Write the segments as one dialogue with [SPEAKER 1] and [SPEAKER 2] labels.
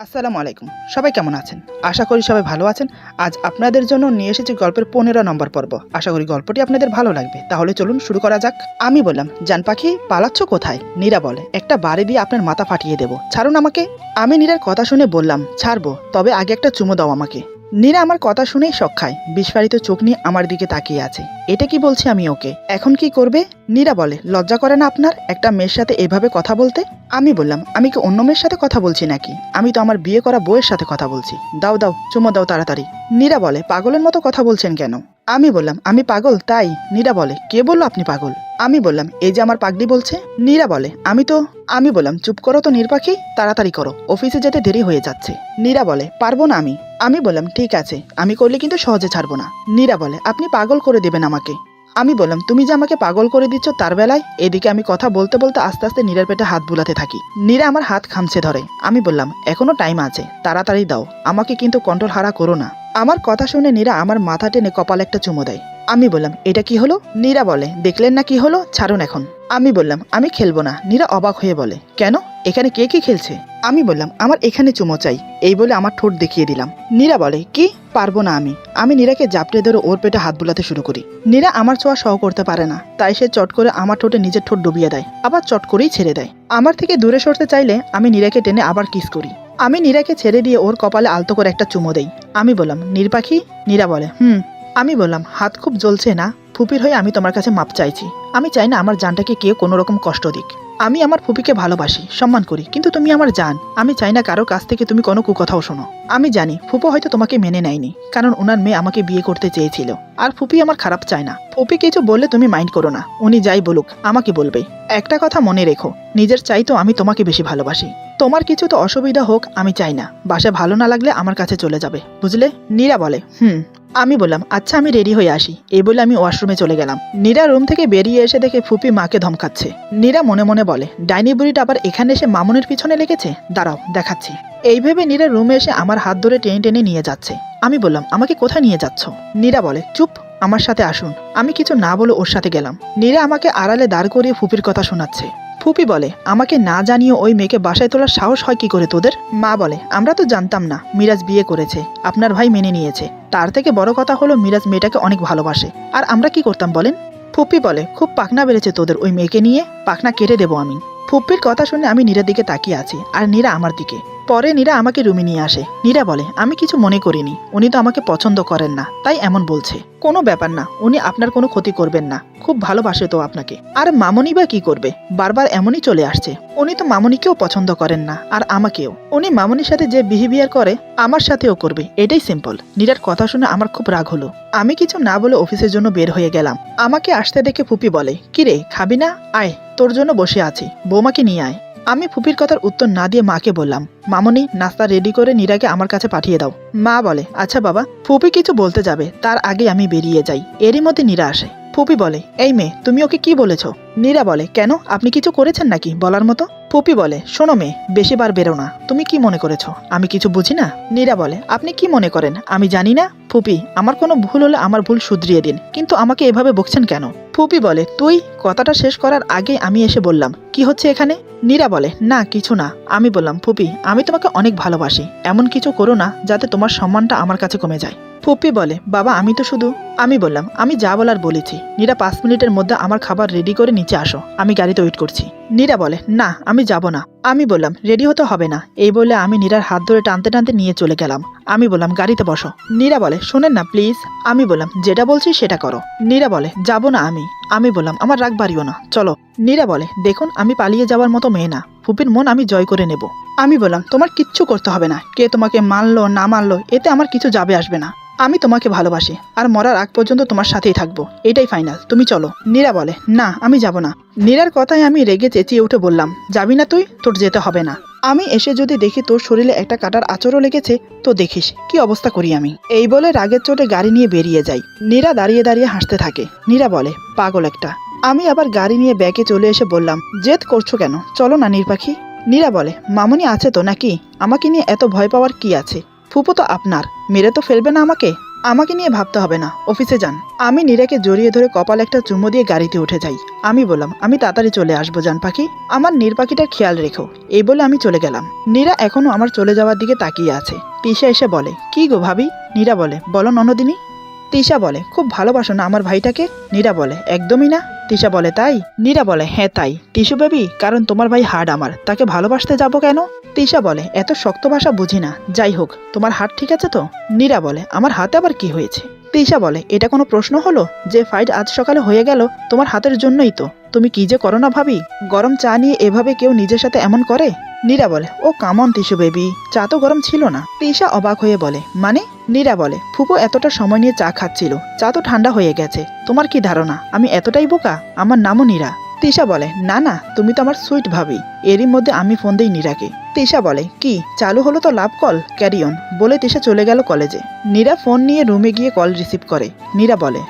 [SPEAKER 1] আসসালামু আলাইকুম। সবাই কেমন আছেন? আশা করি সবাই ভালো আছেন। আজ আপনাদের জন্য নিয়ে এসেছি গল্পের 15 নম্বর পর্ব। আশা করি গল্পটি আপনাদের ভালো লাগবে। তাহলে চলুন শুরু করা যাক। আমি বললাম, জান পাখি পালাচ্ছ কোথায়? নীরা বলে, একটা বাড়ি দিয়ে আপনার মাথা ফাটিয়ে দেব, ছাড়ুন আমাকে। আমি নীরার কথা শুনে বললাম, ছাড়বো, তবে আগে একটা চুমো দাও আমাকে। নীরা আমার কথা শুনেই শক খায়, বিস্ফারিত চোখ নিয়ে আমার দিকে তাকিয়ে আছে। এটা কি বলছি আমি ওকে? এখন কি করবে? নীরা বলে, লজ্জা করে না আপনার একটা মেয়ের সাথে এভাবে কথা বলতে? আমি বললাম, আমি কি অন্য মেয়ের সাথে কথা বলছি নাকি? আমি তো আমার বিয়ে করা বউয়ের সাথে কথা বলছি। দাও দাও, চুমো দাও তাড়াতাড়ি। নীরা বলে, পাগলের মতো কথা বলছেন কেন? আমি বললাম, আমি পাগল তাই? নীরা বলে, কে বললো আপনি পাগল? আমি বললাম, এই যে আমার পাগলি বলছে। নীরা বলে, আমি বললাম, চুপ করো তো নির্বাকি, তাড়াতাড়ি করো, অফিসে যেতে দেরি হয়ে যাচ্ছে। নীরা বলে, পারবো না আমি। আমি বললাম, ঠিক আছে, আমি করলে কিন্তু সহজে ছাড়বো না। নীরা বলে, আপনি পাগল করে দেবেন আমাকে। আমি বললাম, তুমি যে আমাকে পাগল করে দিচ্ছ তার বেলায়? এদিকে আমি কথা বলতে বলতে আস্তে আস্তে নীরার পেটে হাত বুলাতে থাকি। নীরা আমার হাত খামছে ধরে। আমি বললাম, এখনো টাইম আছে, তাড়াতাড়ি দাও, আমাকে কিন্তু কন্ট্রোল হারা করো না। আমার কথা শুনে নীরা আমার মাথা টেনে কপালে একটা চুমো দেয়। আমি বললাম, এটা কি হলো? নীরা বলে, দেখলেন না কি হলো, ছাড়ুন এখন। আমি বললাম, আমি খেলবো না। নীরা অবাক হয়ে বলে, কেন? এখানে কে কি খেলছে? আমি বললাম, আমার এখানে চুমো চাই। এই বলে আমার ঠোঁট দেখিয়ে দিলাম। নীরা বলে, কি? পারবো না আমি। আমি নীরাকে জাপটে ধরে ওর পেটে হাত বুলাতে শুরু করি। নীরা আমার ছোঁয়া সহ করতে পারে না, তাই সে চট করে আমার ঠোঁটে নিজের ঠোঁট ডুবিয়ে দেয়, আবার চট করেই ছেড়ে দেয়। আমার থেকে দূরে সরতে চাইলে আমি নীরাকে টেনে আবার কিস করি। আমি নীরাকে ছেড়ে দিয়ে ওর কপালে আলতো করে একটা চুমো দেই। আমি বললাম, নীর পাখি? নীরা বলে, আমি বললাম, হাত খুব জ্বলছে না? ফুপির হয়ে আমি তোমার কাছে মাপ চাইছি। আমি চাই না আমার জানটাকে কেউ কোনো রকম কষ্ট দিক। আমি আমার ফুপিকে ভালোবাসি, সম্মান করি, কিন্তু তুমি আমার জান। আমি চাই না কারো কাছ থেকে তুমি কোনো কুকথাও শোনো। আমি জানি ফুপো হয়তো তোমাকে মেনে নেয়নি, কারণ ওনার মেয়ে আমাকে বিয়ে করতে চেয়েছিল। আর ফুপি আমার খারাপ চায় না। ফুপি কিছু বললে তুমি মাইন্ড করো না, উনি যাই বলুক আমাকে বলবে। একটা কথা মনে রেখো, নিজের চাইতো আমি তোমাকে বেশি ভালোবাসি। তোমার কিছু তো অসুবিধা হোক আমি চাই না। বাসায় ভালো না লাগলে আমার কাছে চলে যাবে, বুঝলে? নীরা বলে, আমি বললাম, আচ্ছা আমি রেডি হয়ে আসি। এই বলে আমি ওয়াশরুমে চলে গেলাম। নীরা রুম থেকে বেরিয়ে এসে দেখে ফুপি মাকে ধমকাচ্ছে। নীরা মনে মনে বলে, ডাইনি বুড়িটা আবার এখানে এসে মামুনের পিছনে লেগেছে, দাঁড়াও দেখাচ্ছি। এই ভেবে নীরা রুমে এসে আমার হাত ধরে টেনে টেনে নিয়ে যাচ্ছে। আমি বললাম, আমাকে কোথায় নিয়ে যাচ্ছ? নীরা বলে, চুপ, আমার সাথে আসুন। আমি কিছু না বলে ওর সাথে গেলাম। নীরা আমাকে আড়ালে দাঁড় করিয়ে ফুপির কথা শোনাচ্ছে। ফুপি বলে, আমাকে না জানিয়ে ওই মেয়েকে বাসায় তোলার সাহস হয় কি করে তোদের? মা বলে, আমরা তো জানতাম না মিরাজ বিয়ে করেছে, আপনার ভাই মেনে নিয়েছে। তার থেকে বড় কথা হলো মিরাজ মেয়েটাকে অনেক ভালোবাসে, আর আমরা কি করতাম বলেন? ফুপি বলে, খুব পাখনা বেড়েছে তোদের ওই মেয়েকে নিয়ে, পাখনা কেটে দেবো আমি। ফুপির কথা শুনে আমি নীরার দিকে তাকিয়ে আছি, আর নীরা আমার দিকে। পরে নীরা আমাকে রুমে নিয়ে আসে। নীরা বলে, আমি কিছু মনে করিনি, উনি তো আমাকে পছন্দ করেন না, তাই এমন বলছে। কোনো ব্যাপার না, উনি আপনার কোনো ক্ষতি করবেন না, খুব ভালোবাসে তো আপনাকে। আর মামনি বা কি করবে, বারবার এমনই চলে আসছে। উনি তো মামনিকেও পছন্দ করেন না, আর আমাকেও। উনি মামনির সাথে যে বিহেভিয়ার করে আমার সাথেও করবে, এটাই সিম্পল। নীরার কথা শুনে আমার খুব রাগ হলো। আমি কিছু না বলে অফিসের জন্য বের হয়ে গেলাম। আমাকে আসতে দেখে ফুপি বলে, কিরে খাবি না? আয়, তোর জন্য বসে আছি, বৌমাকে নিয়ে আয়। আমি ফুপির কথার উত্তর না দিয়ে মাকে বললাম, মামনি নাস্তা রেডি করে নীরাকে আমার কাছে পাঠিয়ে দাও। মা বলে, আচ্ছা বাবা। ফুপি কিছু বলতে যাবে তার আগে আমি বেরিয়ে যাই। এরই মধ্যে নীরা আসে। ফুপি বলে, এই মেয়ে, তুমি ওকে কি বলেছ? নীরা বলে, কেন, আপনি কিছু করেছেন নাকি বলার মতো? ফুপি বলে, শোনো মেয়ে, বেশি বার বেরো না। তুমি কি মনে করেছো আমি কিছু বুঝি না? নীরা বলে, আপনি কি মনে করেন আমি জানি না? ফুপি, আমার কোনো ভুল হলে আমার ভুল শুধরিয়ে দিন, কিন্তু আমাকে এভাবে বকছেন কেন? ফুপি বলে, তুই? কথাটা শেষ করার আগে আমি এসে বললাম, কি হচ্ছে এখানে? নীরা বলে, না কিছু না। আমি বললাম, ফুপি, আমি তোমাকে অনেক ভালোবাসি, এমন কিছু করো না যাতে তোমার সম্মানটা আমার কাছে কমে যায়। ফুপি বলে, বাবা আমি তো শুধু। আমি বললাম, আমি যা বলার বলেছি। নীরা 5 মিনিটের মধ্যে আমার খাবার রেডি করে নিচে আসো, আমি গাড়িতে ওয়েট করছি। নীরা বলে, না আমি যাব না। আমি বললাম, রেডি হতে হবে না। এই বলে আমি নীরার হাত ধরে টানতে টানতে নিয়ে চলে গেলাম। আমি বললাম, গাড়িতে বসো। নীরা বলে, শোনেন না প্লিজ। আমি বললাম, যেটা বলছি সেটা করো। নীরা বলে, যাব না আমি। আমি বললাম, আমার রাগ বাড়িও না, চলো। নীরা বলে, দেখুন আমি পালিয়ে যাওয়ার মতো মেয়ে না, ফুপির মন আমি জয় করে নেব। আমি বললাম, তোমার কিচ্ছু করতে হবে না, কে তোমাকে মানলো না মানলো এতে আমার কিছু যাবে আসবে না। আমি তোমাকে ভালোবাসি, আর মরার আগ পর্যন্ত তোমার সাথেই থাকবো, এটাই ফাইনাল, তুমি চলো। নীরা বলে, না আমি যাব না। নীরার কথায় আমি রেগে চেঁচিয়ে উঠে বললাম, যাবি না তুই? তোর যেতে হবে না। আমি এসে যদি দেখি তোর শরীরে একটা কাটার আঁচড়ও লেগেছে, তো দেখিস কি অবস্থা করি আমি। এই বলে রাগের চোটে গাড়ি নিয়ে বেরিয়ে যাই। নীরা দাঁড়িয়ে দাঁড়িয়ে হাসতে থাকে। নীরা বলে, পাগল একটা। আমি আবার গাড়ি নিয়ে ব্যাগে চলে এসে বললাম, জেদ করছো কেন, চলো না নীর পাখি। নীরা বলে, মামনি আছে তো নাকি? আমাকে নিয়ে এত ভয় পাওয়ার কি আছে? ফুপো তো আপনার, মেরে তো ফেলবে না আমাকে? আমাকে নিয়ে ভাবতে হবে না, অফিসে যান। আমি নীরাকে জড়িয়ে ধরে কপাল একটা চুমো দিয়ে গাড়িতে উঠে যাই। আমি বললাম আমি তাড়াতাড়ি চলে আসবো জান পাখি, আমার নীর পাখিটার খেয়াল রেখো। এই বলে আমি চলে গেলাম। নীরা এখনো আমার চলে যাওয়ার দিকে তাকিয়ে আছে। তিশা এসে বলে, কি গো ভাবি? নীরা বলে, বলো ননদিনী। তিশা বলে, খুব ভালোবাসো না আমার ভাইটাকে? নীরা বলে, একদমই না। তিশা বলে, তাই? নীরা বলে, হ্যাঁ তাই। টিসু বেবি, কারণ তোমার ভাই হার্ড আমার, তাকে ভালোবাসতে যাবো কেন? তিশা বলে, এত শক্ত ভাষা বুঝি না, যাই হোক তোমার হাত ঠিক আছে তো? নীরা বলে, আমার হাতে আবার কি হয়েছে? তিশা বলে, এটা কোনো প্রশ্ন হলো? যে ফাইট আজ সকালে হয়ে গেল তোমার হাতের জন্যই তো। তুমি কি যে করো না ভাবি, গরম চা নিয়ে এভাবে কেউ নিজের সাথে এমন করে? নীরা বলে, ও কামন টিসু বেবি, চা তো গরম ছিল না। তিশা অবাক হয়ে বলে, মানে? নীরা বলে, ফুপু এতটা সময় নিয়ে চা খাচ্ছিল, চা তো ঠান্ডা হয়ে গেছে। তোমার কি ধারণা আমি এতটাই বোকা? আমার নামও নীরা। তিশা বলে, না না, তুমি তো আমার সুইট ভাবি। এরই মধ্যে আমি ফোন দিই নীরাকে। তিশা বলে, কি চালু হলো তো লাভ কল, ক্যারি অন, বলে তিশা চলে গেল কলেজে। নীরা ফোন নিয়ে রুমে গিয়ে কল রিসিভ করে। নীরা বলে,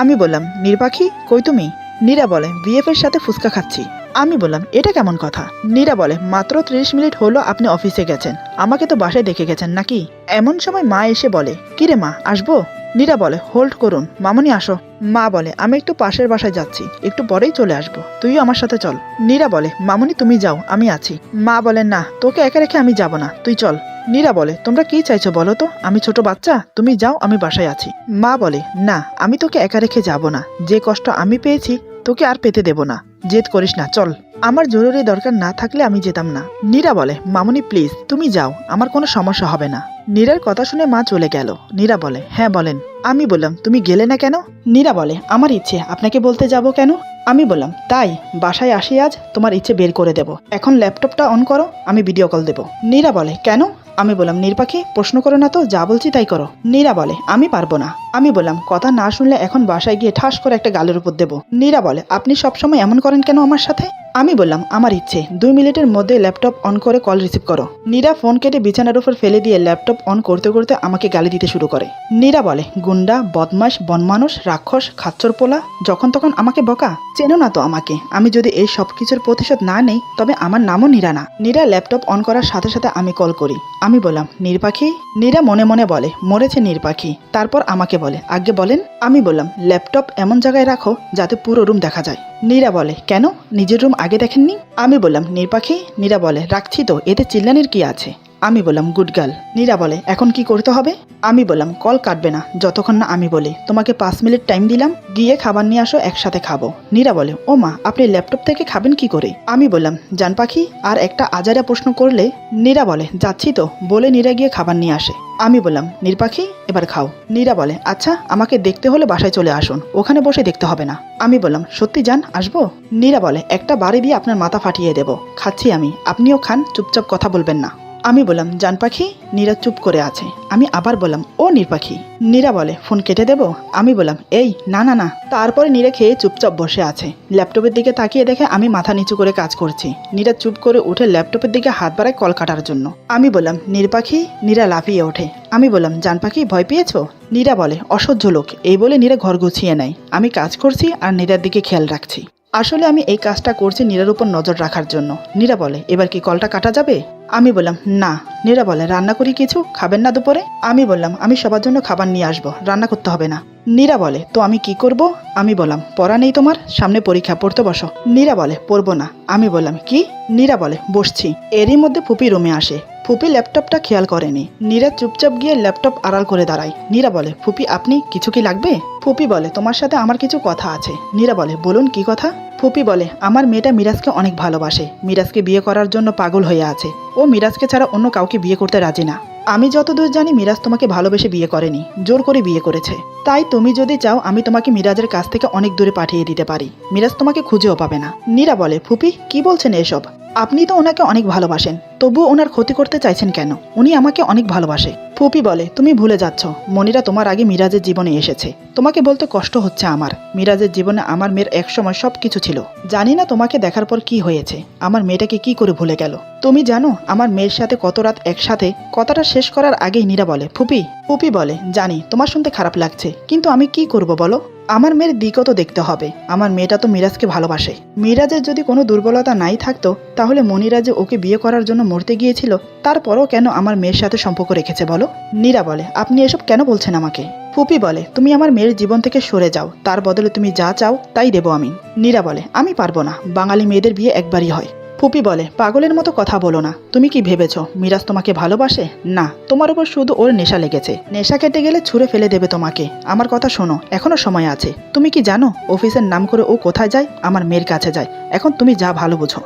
[SPEAKER 1] আমি বললাম, নীর পাখি কই তুমি? নীরা বলে, বিএফ এর সাথে ফুচকা খাচ্ছি। আমি বললাম, এটা কেমন কথা? নীরা বলে, মাত্র 30 মিনিট হলো আপনি অফিসে গেছেন, আমাকে তো বাসায় দেখে গেছেন নাকি? এমন সময় মা এসে বলে, কিরে মা, আসবো? নীরা বলে, হোল্ড করুন, মামনি আসো। মা বলে, আমি একটু পাশের বাসায় যাচ্ছি, একটু পরেই চলে আসবো, তুইও আমার সাথে চল। নীরা বলে, মামনি তুমি যাও, আমি আছি। মা বলে, না, তোকে একা রেখে আমি যাব না, তুই চল। নীরা বলে, তোমরা কি চাইছো বলো তো? আমি ছোট বাচ্চা, তুমি যাও, আমি বাসায় আছি। মা বলে, না, আমি তোকে একা রেখে যাব না, যে কষ্ট আমি পেয়েছি তোকে আর পেতে দেব না, জেদ করিস না, চল। আমার জরুরি দরকার না থাকলে আমি যেতাম না। নীরা বলে, মামনি প্লিজ তুমি যাও, আমার কোনো সমস্যা হবে না। নীরার কথা শুনে মা চলে গেল। নীরা বলে, হ্যাঁ বলেন। আমি বললাম, তুমি গেলে না কেন? নীরা বলে, আমার ইচ্ছে, আপনাকে বলতে যাব কেন? আমি বললাম, তাই? বাসায় আসি আজ, তোমার ইচ্ছে বের করে দেব। এখন ল্যাপটপটা অন করো, আমি ভিডিও কল দেব। নীরা বলে, কেন? আমি বললাম, নীর পাখি প্রশ্ন করো না তো, যা বলছি তাই করো। নীরা বলে, আমি পারবো না। আমি বললাম, কথা না শুনলে এখন বাসায় গিয়ে ঠাস করে একটা গালের উপর দেবো। নীরা বলে, আপনি সবসময় এমন করেন কেন আমার সাথে? আমি বললাম, আমার ইচ্ছে, 2 মিনিটের মধ্যে ল্যাপটপ অন করে কল রিসিভ করো। নীরা ফোন কেটে বিছানার উপর ফেলে দিয়ে ল্যাপটপ অন করতে করতে আমাকে গালি দিতে শুরু করে। নীরা বলে, গুন্ডা, বদমাশ, বনমানুষ, রাক্ষস, খাচ্চর পোলা, যখন তখন আমাকে বকা। চেনো না তো আমাকে, আমি যদি এই সব কিছুর প্রতিশোধ না নেই তবে আমার নামও নীরা না। নীরা ল্যাপটপ অন করার সাথে সাথে আমি কল করি। আমি বললাম, নীর পাখি? নীরা মনে মনে বলে, মরেছে নীর পাখি। তারপর আমাকে বলে, আগে বলেন। আমি বললাম, ল্যাপটপ এমন জায়গায় রাখো যাতে পুরো রুম দেখা যায়। নীরা বলে, কেন, নিজের রুম আগে দেখেননি? আমি বললাম, নীর পাখি? নীরা বলে, রাখছি তো, এতে চিল্লানির কি আছে? আমি বললাম, গুড গার্ল। নীরা বলে, এখন কি করতে হবে? আমি বললাম, কল কাটবে না যতক্ষণ না আমি বলি। তোমাকে 5 মিনিট টাইম দিলাম, গিয়ে খাবার নিয়ে আসো, একসাথে খাবো। নীরা বলে, ও মা, আপনি ল্যাপটপ থেকে খাবেন কি করে? আমি বললাম, জান পাখি, আর একটা আজারা প্রশ্ন করলে। নীরা বলে, যাচ্ছি তো, বলে নীরা গিয়ে খাবার নিয়ে আসে। আমি বললাম, নীর পাখি এবার খাও। নীরা বলে, আচ্ছা, আমাকে দেখতে হলে বাসায় চলে আসুন, ওখানে বসে দেখতে হবে না। আমি বললাম, সত্যি জান, আসবো? নীরা বলে, একটা বাড়ি দিয়ে আপনার মাথা ফাটিয়ে দেব। খাচ্ছি আমি, আপনিও খান, চুপচাপ কথা বলবেন না। আমি বললাম, জান পাখি? নীরা চুপ করে আছে। আমি আবার বললাম, ও নীর পাখি। নীরা বলে, ফোন কেটে দেব? আমি বললাম, এই না না না। তারপরে নীরা খেয়ে চুপচাপ বসে আছে। ল্যাপটপের দিকে তাকিয়ে দেখে আমি মাথা নিচু করে কাজ করছি। নীরা চুপ করে উঠে ল্যাপটপের দিকে হাত বাড়ায় কল কাটার জন্য। আমি বললাম, নীর পাখি? নীরা লাফিয়ে ওঠে। আমি বললাম, জান পাখি ভয় পেয়েছো? নীরা বলে, অসহ্য লোক। এই বলে নীরা ঘর গুছিয়ে নেয়। আমি কাজ করছি আর নীরার দিকে খেয়াল রাখছি। আসলে আমি এই কাজটা করছি নীরার উপর নজর রাখার জন্য। নীরা বলে, এবার কি কলটা কাটা যাবে? আমি বললাম, না। নীরা বলে, রান্না করি কিছু, খাবেন না দুপুরে? আমি বললাম, আমি সবার জন্য খাবার নিয়ে আসবো, রান্না করতে হবে না। নীরা বলে, তো আমি কি করব? আমি বললাম, পড়া নেই তোমার? সামনে পরীক্ষা, পড়তে বসো। নীরা বলে, পড়বো না। আমি বললাম, কি? নীরা বলে, বসছি। এরই মধ্যে ফুপি রুমে আসে। ফুপি ল্যাপটপটা খেয়াল করেনি। নীরা চুপচাপ গিয়ে ল্যাপটপ আড়াল করে দাঁড়ায়। নীরা বলে, ফুপি আপনি, কিছু কি লাগবে? ফুপি বলে, তোমার সাথে আমার কিছু কথা আছে। নীরা বলে, বলুন কি কথা? ফুপি বলে, আমার মেয়েটা মিরাজকে অনেক ভালোবাসে, মিরাজকে বিয়ে করার জন্য পাগল হয়ে আছে। ও মিরাজকে ছাড়া অন্য কাউকে বিয়ে করতে রাজি না। আমি যতদূর জানি মিরাজ তোমাকে ভালোবেসে বিয়ে করেনি, জোর করে বিয়ে করেছে। তাই তুমি যদি চাও আমি তোমাকে মিরাজের কাছ থেকে অনেক দূরে পাঠিয়ে দিতে পারি, মিরাজ তোমাকে খুঁজেও পাবে না। নীরা বলে, ফুপি কি বলছেন এসব? আপনি তো ওনাকে অনেক ভালোবাসেন, তবুও ওনার ক্ষতি করতে চাইছেন কেন? উনি আমাকে অনেক ভালোবাসে। ফুপি বলে, তুমি ভুলে যাচ্ছ, মনিরা তোমার আগে মিরাজের জীবনে এসেছে। তোমাকে বলতে কষ্ট হচ্ছে আমার। মিরাজের জীবনে আমার মেয়ের একসময় সবকিছু ছিল। জানি না তোমাকে দেখার পর কি হয়েছে, আমার মেয়েটাকে কি করে ভুলে গেল। তুমি জানো আমার মেয়ের সাথে কত রাত একসাথে? কথাটা শেষ করার আগেই নীরা বলে, ফুপি। ফুপি বলে, জানি তোমার শুনতে খারাপ লাগছে, কিন্তু আমি কি করব বলো? আমার মেয়ের দিকও তো দেখতে হবে। আমার মেয়েটা তো মিরাজকে ভালোবাসে। মিরাজের যদি কোনো দুর্বলতা নাই থাকতো তাহলে মনিরা যে ওকে বিয়ে করার জন্য মরতে গিয়েছিল, তারপরও কেন আমার মেয়ের সাথে সম্পর্ক রেখেছে বলো? নীরা বলে, আপনি এসব কেন বলছেন আমাকে? ফুপি বলে, তুমি আমার মেয়ের জীবন থেকে সরে যাও, তার বদলে তুমি যা চাও তাই দেবো আমি। নীরা বলে, আমি পারবো না, বাঙালি মেয়েদের বিয়ে একবারই হয়। ফুপি বলে, পাগলের মতো কথা বলো না, তুমি কি ভেবেছো মিরাজ তোমাকে ভালোবাসে? না, তোমার উপর শুধু ওর নেশা লেগেছে। নেশা কেটে গেলে ছুঁড়ে ফেলে দেবে তোমাকে। আমার কথা শোনো, এখনো সময় আছে। তুমি কি জানো অফিসের নাম করে ও কোথায় যায়? আমার মেয়ের কাছে যায়। এখন তুমি যা ভালো বুঝো।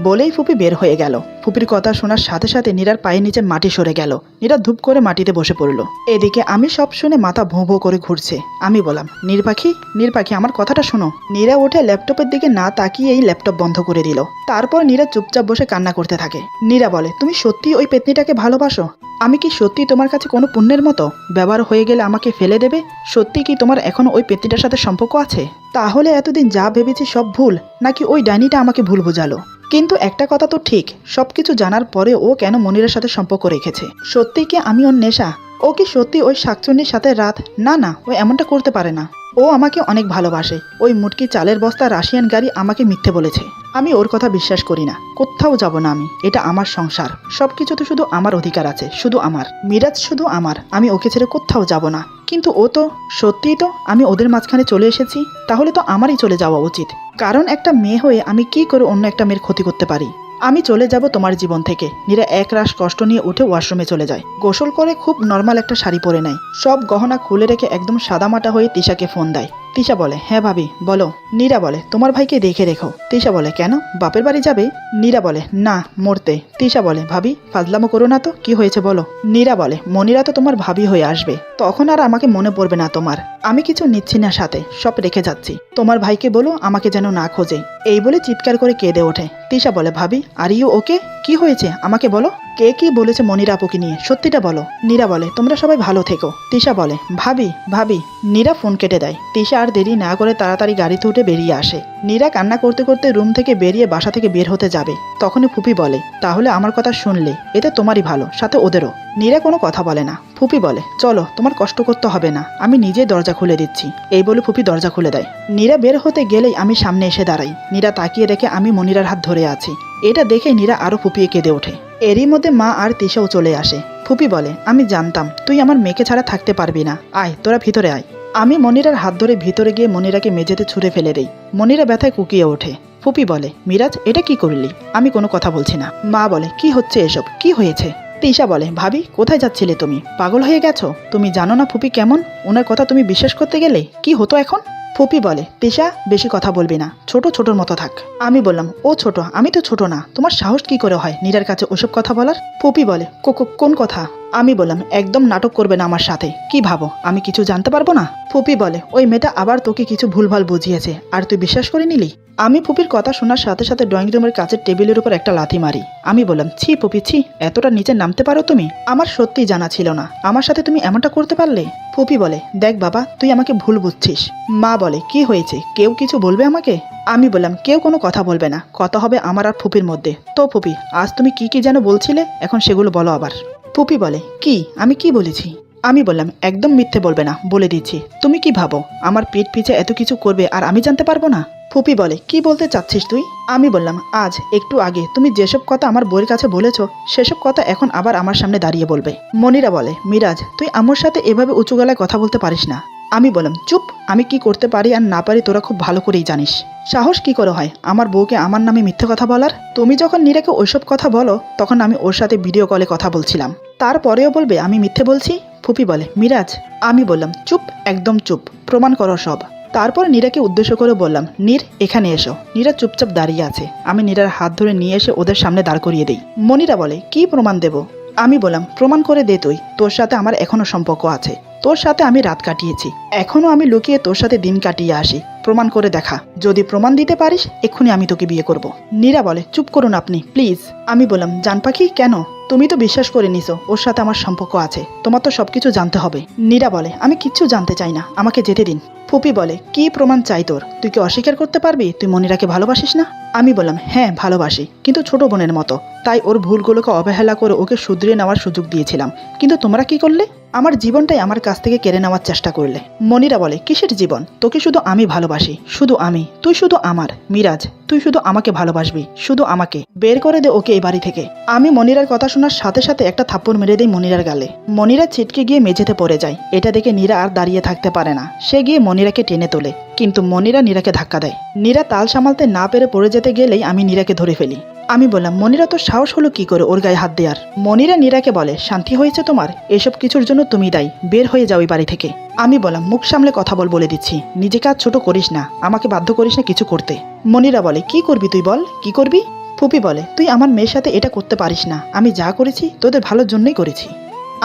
[SPEAKER 1] বলেই ফুপি বের হয়ে গেল। ফুপির কথা শোনার সাথে সাথে নীরার পায়ের নিচে মাটি সরে গেল। নীরা ধূপ করে মাটিতে বসে পড়ল। এদিকে আমি সব শুনে মাথা ভোঁ ভোঁ করে ঘুরছে। আমি বললাম, নীর পাখি আমার কথাটা শোনো। নীরা উঠে ল্যাপটপের দিকে না তাকিয়েই ল্যাপটপ বন্ধ করে দিল। তারপর নীরা চুপচাপ বসে কান্না করতে থাকে। নীরা বলে, তুমি সত্যি ওই পেতনিটাকে ভালোবাসো? আমি কি সত্যি তোমার কাছে কোনো পুণ্যের মতো? ব্যবহার হয়ে গেলে আমাকে ফেলে দেবে? সত্যি কি তোমার এখনো ওই পেতনিটার সাথে সম্পর্ক আছে? তাহলে এতদিন যা ভেবেছি সব ভুল, নাকি ওই ডাইনিটা আমাকে ভুল বোঝালো? কিন্তু একটা কথা তো ঠিক, সবকিছু জানার পরে ও কেন মনিরের সাথে সম্পর্ক রেখেছে? সত্যি কি আমি ওর নেশা? ও কি সত্যি ওই শাকচুন্নির সাথে রাত? না না, ও এমনটা করতে পারে না। ও আমাকে অনেক ভালোবাসে। ওই মুটকি চালের বস্তা রাশিয়ান গাড়ি আমাকে মিথ্যে বলেছে। আমি ওর কথা বিশ্বাস করি না। কোথাও যাব না আমি। এটা আমার সংসার। সবকিছুতে শুধু আমার অধিকার আছে, শুধু আমার। মিরাজ শুধু আমার। আমি ওকে ছেড়ে কোথাও যাব না। কিন্তু ও তো সত্যিই তো আমি ওদের মাঝখানে চলে এসেছি। তাহলে তো আমারই চলে যাওয়া উচিত। কারণ একটা মেয়ে হয়ে আমি কি করে অন্য একটা মেয়ের ক্ষতি করতে পারি? আমি চলে যাব তোমার জীবন থেকে। নীরা এক রাশ কষ্ট নিয়ে উঠে ওয়াশরুমে চলে যায়। গোসল করে খুব নর্মাল একটা শাড়ি পরে নেয়। সব গহনা খুলে রেখে একদম সাদামাটা হয়ে তিশাকে ফোন দেয়। তিশা বলে, হ্যাঁ ভাবি বলো। নীরা বলে, তোমার ভাইকে দেখে রেখো। তিশা বলে, কেন, বাপের বাড়ি যাবে? নীরা বলে, না, মরতে। তিশা বলে, ভাবি ফাজলামো করো না তো, কি হয়েছে বলো। নীরা বলে, মনিরা তো তোমার ভাবি হয়ে আসবে, তখন আর আমাকে মনে পড়বে না তোমার। আমি কিছু নিচ্ছি না সাথে, সব রেখে যাচ্ছি। তোমার ভাইকে বলো আমাকে যেন না খোঁজে। এই বলে চিৎকার করে কেঁদে ওঠে। তিশা বলে, ভাবি আর ইউ ওকে? কি হয়েছে আমাকে বলো। কে কি বলেছে মনিরা আপুকে নিয়ে, সত্যিটা বলো। নীরা বলে, তোমরা সবাই ভালো থেকো। তিশা বলে, ভাবি ভাবি। নীরা ফোন কেটে দেয়। তিশা আর দেরি না করে তাড়াতাড়ি গাড়িতে উঠে বেরিয়ে আসে। নীরা কান্না করতে করতে রুম থেকে বেরিয়ে বাসা থেকে বের হতে যাবে। তখনই ফুপি বলে, তাহলে আমার কথা শুনলে, এতে তোমারই ভালো, সাথে ওদেরও। নীরা কোনো কথা বলে না। ফুপি বলে, চলো, তোমার কষ্ট করতে হবে না, আমি নিজেই দরজা খুলে দিচ্ছি। এই বলে ফুপি দরজা খুলে দেয়। নীরা বের হতে গেলেই আমি সামনে এসে দাঁড়াই। নীরা তাকিয়ে দেখে আমি মনিরার হাত ধরে আছি। এটা দেখে নীরা আরো ফুপিয়ে কেঁদে ওঠে। এরই মধ্যে মা আর তিশাও চলে আসে। ফুপি বলে, আমি জানতাম তুই আমার মেয়েকে ছাড়া থাকতে পারবি না, আয় তোরা ভিতরে আয়। আমি মনিরার হাত ধরে ভিতরে গিয়ে মনিরাকে মেঝেতে ছুঁড়ে ফেলে দেই। মনিরা ব্যথায় কুকিয়ে ওঠে। ফুপি বলে, মিরাজ এটা কি করলি? আমি কোনো কথা বলছি না। মা বলে, কি হচ্ছে এসব, কি হয়েছে? তিশা বলে, ভাবি কোথায় যাচ্ছিলে তুমি? পাগল হয়ে গেছো? তুমি জানো না ফুপি কেমন? ওনার কথা তুমি বিশ্বাস করতে গেলে কি হতো এখন? ফুপি বলে, তিশা বেশি কথা বলবি না, ছোট ছোটর মতো থাক। আমি বললাম, ও ছোট, আমি তো ছোট না, তোমার সাহস কি করে হয় নীরার কাছে ওসব কথা বলার? ফুপি বলে, কোন কথা? আমি বললাম, একদম নাটক করবে না আমার সাথে। কি ভাবো আমি কিছু জানতে পারবো না? ফুপি বলে, ওই মেয়েটা আবার তোকে কিছু ভুলভাল বুঝিয়েছে আর তুই বিশ্বাস করে নিলি? আমি ফুপির কথা শোনার সাথে সাথে ড্রয়িং রুমের কাছের টেবিলের উপর একটা লাথি মারি। আমি বললাম, ছি ফুপি ছি, এতটা নিচে নামতে পারো তুমি? আমার সত্যিই জানা ছিল না, আমার সাথে তুমি এমনটা করতে পারলে? ফুপি বলে, দেখ বাবা, তুই আমাকে ভুল বুঝছিস। মা বলে, কি হয়েছে, কেউ কিছু বলবে আমাকে? আমি বললাম, কেউ কোনো কথা বলবে না, কথা হবে আমার আর ফুপির মধ্যে। তো ফুপি, আজ তুমি কি কি যেন বলছিলে, এখন সেগুলো বলো আবার। ফুপি বলে, কি, আমি কি বলেছি? আমি বললাম, একদম মিথ্যে বলবে না, বলে দিচ্ছি। তুমি কি ভাবো আমার পিঠ পিছে এত কিছু করবে আর আমি জানতে পারবো না? ফুপি বলে, কি বলতে চাচ্ছিস তুই? আমি বললাম, আজ একটু আগে তুমি যেসব কথা আমার বইয়ের কাছে বলেছো, সেসব কথা এখন আবার আমার সামনে দাঁড়িয়ে বলবে। মনিরা বলে, মিরাজ তুই আমার সাথে এভাবে উঁচু গলায় কথা বলতে পারিস না। আমি বললাম, চুপ, আমি কি করতে পারি আর না পারি তোরা খুব ভালো করেই জানিস। সাহস কি করে হয় আমার বউকে আমার নামে মিথ্যে কথা বলার? তুমি যখন নীরাকে ওইসব কথা বলো, তখন আমি ওর সাথে ভিডিও কলে কথা বলছিলাম, তারপরেও বলবে আমি মিথ্যে বলছি? ফুপি বলে, মিরাজ। আমি বললাম, চুপ, একদম চুপ, প্রমাণ করো সব। তারপর নীরাকে উদ্দেশ্য করে বললাম, নীর এখানে এসো। নীরা চুপচাপ দাঁড়িয়ে আছে। আমি নীরার হাত ধরে নিয়ে এসে ওদের সামনে দাঁড় করিয়ে দিই। মনিরা বলে, কি প্রমাণ দেব? আমি বললাম, প্রমাণ করে দে তুই, তোর সাথে আমার এখনো সম্পর্ক আছে, তোর সাথে আমি রাত কাটিয়েছি, এখনো আমি লুকিয়ে তোর সাথে দিন কাটিয়ে আসি, প্রমাণ করে দেখা। যদি প্রমাণ দিতে পারিস এক্ষুনি আমি তোকে বিয়ে করব। নীরা বলে, চুপ করুন আপনি প্লিজ। আমি বললাম, জান পাখি কেন? তুমি তো বিশ্বাস করে নিছো ওর সাথে আমার সম্পর্ক আছে, তোমার তো সবকিছু জানতে হবে। নীরা বলে, আমি কিচ্ছু জানতে চাই না, আমাকে যেতে দিন। ফুপি বলে, কি প্রমাণ চাই তোর? তুই কি অস্বীকার করতে পারবি তুই মনিরাকে ভালোবাসিস না? আমি বললাম, হ্যাঁ ভালোবাসি, কিন্তু ছোট বোনের মতো। তাই ওর ভুলগুলোকে অবহেলা করে ওকে শুধরিয়ে নেওয়ার সুযোগ দিয়েছিলাম। কিন্তু তোমরা কি করলে? আমার জীবনটাই আমার কাছ থেকে কেড়ে নেওয়ার চেষ্টা করলে। মনিরা বলে, কিসের জীবন? তোকে শুধু আমি ভালোবাসি, শুধু আমি। তুই শুধু আমার। মিরাজ, তুই শুধু আমাকে ভালোবাসবি, শুধু আমাকে। বের করে দে ওকে এই বাড়ি থেকে। আমি মনিরার কথা শোনার সাথে সাথে একটা থাপ্পড় মেরে দেই মনিরার গালে। মনিরা ছিটকে গিয়ে মেঝেতে পড়ে যায়। এটা দেখে নীরা আর দাঁড়িয়ে থাকতে পারে না। সে গিয়ে মনিরাকে টেনে তোলে, কিন্তু মনিরা নীরাকে ধাক্কা দেয়। নীরা তাল সামালতে না পেরে পড়ে যেতে গেলেই আমি নীরাকে ধরে ফেলি। আমি বললাম, মনিরা তোর সাহস হলো কি করে ওর গায়ে হাত দেওয়ার? মনিরা নীরাকে বলে, শান্তি হয়েছে তোমার? এসব কিছুর জন্য তুমি দায়ী। বের হয়ে যাও এই বাড়ি থেকে। আমি বললাম, মুখ সামলে কথা বলে দিচ্ছি। নিজেকে আর ছোট করিস না, আমাকে বাধ্য করিস না কিছু করতে। মনিরা বলে, কি করবি তুই বল, কি করবি? ফুপি বলে, তুই আমার মেয়ের সাথে এটা করতে পারিস না। আমি যা করেছি তোদের ভালোর জন্যই করেছি।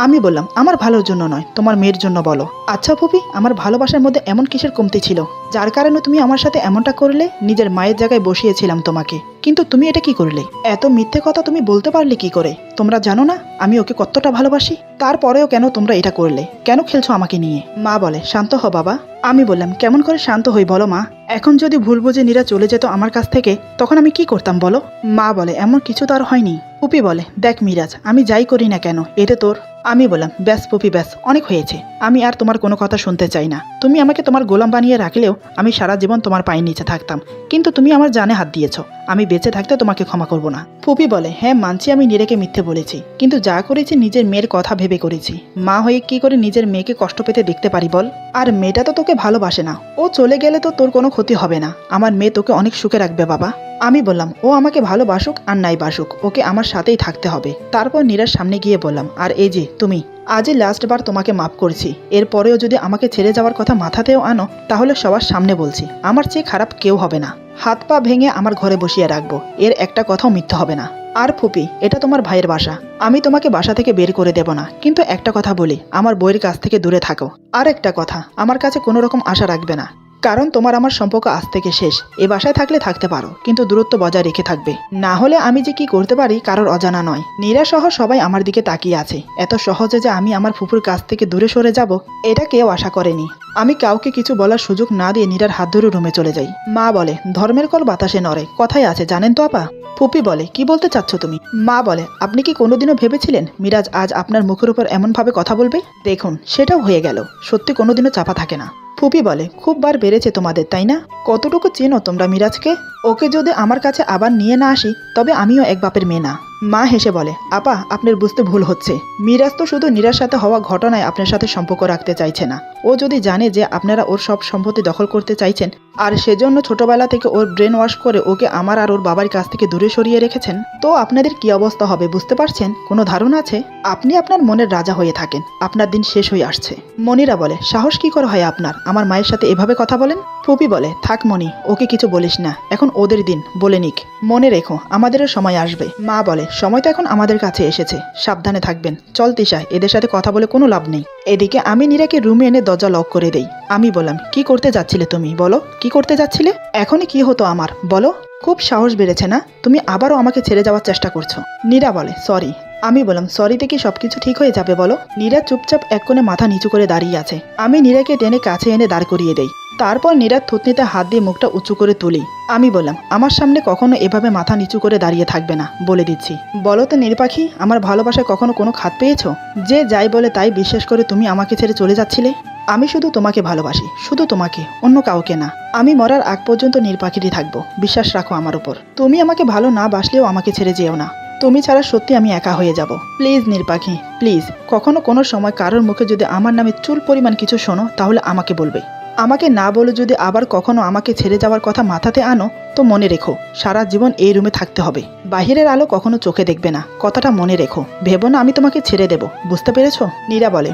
[SPEAKER 1] আমি বললাম, আমার ভালোর জন্য নয়, তোমার মেয়ের জন্য বলো। আচ্ছা ফুপি, আমার ভালোবাসার মধ্যে এমন কিসের কমতি ছিল যার কারণে তুমি আমার সাথে এমনটা করলে? নিজের মায়ের জায়গায় বসিয়েছিলাম তোমাকে, কিন্তু তুমি এটা কি করলে? এত মিথ্যে কথা তুমি বলতে পারলে কি করে? তোমরা জানো না আমি ওকে কতটা ভালোবাসি? তারপরেও কেন তোমরা এটা করলে? কেন খেলছো আমাকে নিয়ে? মা বলে, শান্ত হ বাবা। আমি বললাম, কেমন করে শান্ত হই বলো মা? এখন যদি ভুল বুঝে নীরা চলে যেত আমার কাছ থেকে, তখন আমি কি করতাম বলো? মা বলে, এমন কিছু তো আর হয়নি। পুপি বলে, দেখ মিরাজ, আমি যাই করি না কেন এতে তোর। আমি বললাম, ব্যাস পুপি ব্যাস, অনেক হয়েছে। আমি আর তোমার কোনো কথা শুনতে চাই না। তুমি আমাকে তোমার গোলাম বানিয়ে রাখলেও আমি সারা জীবন তোমার পায়ের নিচে থাকতাম, কিন্তু তুমি আমার জানে হাত দিয়েছো। আমি বেঁচে থাকতে তোমাকে ক্ষমা করব না। ফুপি বলে, হ্যাঁ মানছি আমি নীরাকে মিথ্যে বলেছি, কিন্তু যা করেছি নিজের মেয়ের কথা ভেবে করেছি। মা হয়ে কি করে নিজের মেয়েকে কষ্ট পেতে দেখতে পারি বল? আর মেয়েটা তো তোকে ভালোবাসে না। ও চলে গেলে তো তোর কোনো ক্ষতি হবে না। আমার মেয়ে তোকে অনেক সুখে রাখবে বাবা। আমি বললাম, ও আমাকে ভালোবাসুক আর নাই বাসুক, ওকে আমার সাথেই থাকতে হবে। তারপর নীরার সামনে গিয়ে বললাম, আর এই যে তুমি, আজই লাস্টবার তোমাকে মাফ করছি। এরপরেও যদি আমাকে ছেড়ে যাওয়ার কথা মাথাতেও আনো, তাহলে সবার সামনে বলছি, আমার চেয়ে খারাপ কেউ হবে না। হাত পা ভেঙে আমার ঘরে বসিয়ে রাখবো, এর একটা কথাও মিথ্যে হবে না। আর ফুপি, এটা তোমার ভাইয়ের বাসা, আমি তোমাকে বাসা থেকে বের করে দেব না, কিন্তু একটা কথা বলি, আমার বইয়ের কাছ থেকে দূরে থাকো। আর একটা কথা, আমার কাছে কোনো রকম আশা রাখবে না, কারণ তোমার আমার সম্পর্ক আজ থেকে শেষ। এ বাসায় থাকলে থাকতে পারো, কিন্তু দূরত্ব বজায় রেখে থাকবে, না হলে আমি যে কি করতে পারি কারোর অজানা নয়। নীরা সহ সবাই আমার দিকে তাকিয়ে আছে। এত সহজে যে আমি আমার ফুপুর কাছ থেকে দূরে সরে যাব, এটা কেউ আশা করেনি। আমি কাউকে কিছু বলার সুযোগ না দিয়ে নীরার হাত ধরে রুমে চলে যাই। মা বলে, ধর্মের কল বাতাসে নড়ে, কথাই আছে জানেন তো আপা? ফুপি বলে, কি বলতে চাচ্ছ তুমি? মা বলে, আপনি কি কোনোদিনও ভেবেছিলেন মিরাজ আজ আপনার মুখের উপর এমনভাবে কথা বলবে? দেখুন, সেটাও হয়ে গেল। সত্যি কোনোদিনও চাপা থাকে না। ফুপি বলে, খুব বার বেড়েছে তোমাদের, তাই না? কতটুকু চেনো তোমরা মিরাজকে? ওকে যদি আমার কাছে আবার নিয়ে না আসি, তবে আমিও এক বাপের মেয়ে না। মা হেসে বলে, আপা আপনার বুঝতে ভুল হচ্ছে। মিরাজ তো শুধু নীরার সাথে হওয়া ঘটনায় আপনার সাথে সম্পর্ক রাখতে চাইছে না। ও যদি জানে যে আপনারা ওর সব সম্পত্তি দখল করতে চাইছেন, আর সেজন্য ছোটবেলা থেকে ওর ব্রেন ওয়াশ করে ওকে আমার আর ওর বাবার কাছ থেকে দূরে সরিয়ে রেখেছেন, তো আপনাদের কি অবস্থা হবে বুঝতে পারছেন? কোনো ধারণা আছে? আপনি আপনার মনের রাজা হয়ে থাকেন, আপনার দিন শেষ হয়ে আসছে। মনিরা বলে, সাহস কি করে হয় আপনার আমার মায়ের সাথে এভাবে কথা বলেন? ফুপি বলে, থাক মনি, ওকে কিছু বলিস না, এখন ওদের দিন, বলে নিক। মনে রেখো, আমাদেরও সময় আসবে। মা বলে, সময় তো এখন আমাদের কাছে এসেছে, সাবধানে থাকবেন। চল তিশা, এদের সাথে কথা বলে কোনো লাভ নেই। এদিকে আমি নীরাকে রুমে এনে দরজা লক করে দেই। আমি বললাম, কি করতে যাচ্ছিলে তুমি বলো? কি করতে যাচ্ছিলে? এখনই কি হতো আমার বলো? খুব সাহস বেড়েছে না? তুমি আবারও আমাকে ছেড়ে যাওয়ার চেষ্টা করছো। নীরা বলে, সরি। আমি বললাম, সরিতে কি সবকিছু ঠিক হয়ে যাবে বলো? নীরা চুপচাপ এক কোণে মাথা নিচু করে দাঁড়িয়ে আছে। আমি নীরাকে টেনে কাছে এনে দাঁড় করিয়ে দেই। তারপর নীরার থুতনিতে হাত দিয়ে মুখটা উঁচু করে তুলি। আমি বললাম, আমার সামনে কখনো এভাবে মাথা নিচু করে দাঁড়িয়ে থাকবে না, বলে দিচ্ছি। বলো তো নীরপাখি, আমার ভালোবাসায় কখনো কোনো খাত পেয়েছো? যে যাই বলে তাই বিশ্বাস করে তুমি আমাকে ছেড়ে চলে যাচ্ছিলে? আমি শুধু তোমাকে ভালোবাসি, শুধু তোমাকে, অন্য কাউকে না। আমি মরার আগ পর্যন্ত নীরপাখিরই থাকবো, বিশ্বাস রাখো আমার উপর। তুমি আমাকে ভালো না বাসলেও আমাকে ছেড়ে যেও না। তুমি ছাড়া সত্যি আমি একা হয়ে যাব। Please Nirpakhi, please. কখনো কোনো সময় কারোর মুখে যদি আমার নামে চুল পরিমাণ কিছু শোনো, তাহলে আমাকে বলবে। আমাকে না বলে যদি আবার কখনো আমাকে ছেড়ে যাওয়ার কথা মাথাতে আনো, তো মনে রেখো, সারা জীবন এই রুমে থাকতে হবে। বাহিরের আলো কখনো চোখে দেখবে না, কথাটা মনে রেখো। ভেবো না আমি তোমাকে ছেড়ে দেব, বুঝতে পেরেছো? নীরা বলে,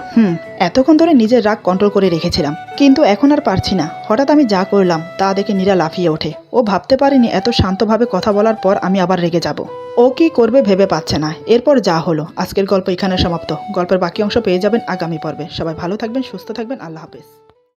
[SPEAKER 1] এতক্ষণ ধরে নিজের রাগ কন্ট্রোল করে রেখেছিলাম, কিন্তু এখন আর পারছি না। হঠাৎ আমি যা করলাম তা দেখে নীরা লাফিয়ে ওঠে। ও ভাবতে পারিনি এত শান্তভাবে কথা বলার পর আমি আবার রেগে যাব। ও কি করবে ভেবে পাচ্ছে না। এরপর যা হলো, আজকের গল্প এখানে সমাপ্ত। গল্পের বাকি অংশ পেয়ে যাবেন আগামী পর্বে। সবাই ভালো থাকবেন, সুস্থ থাকবেন, আল্লাহ হাফেজ।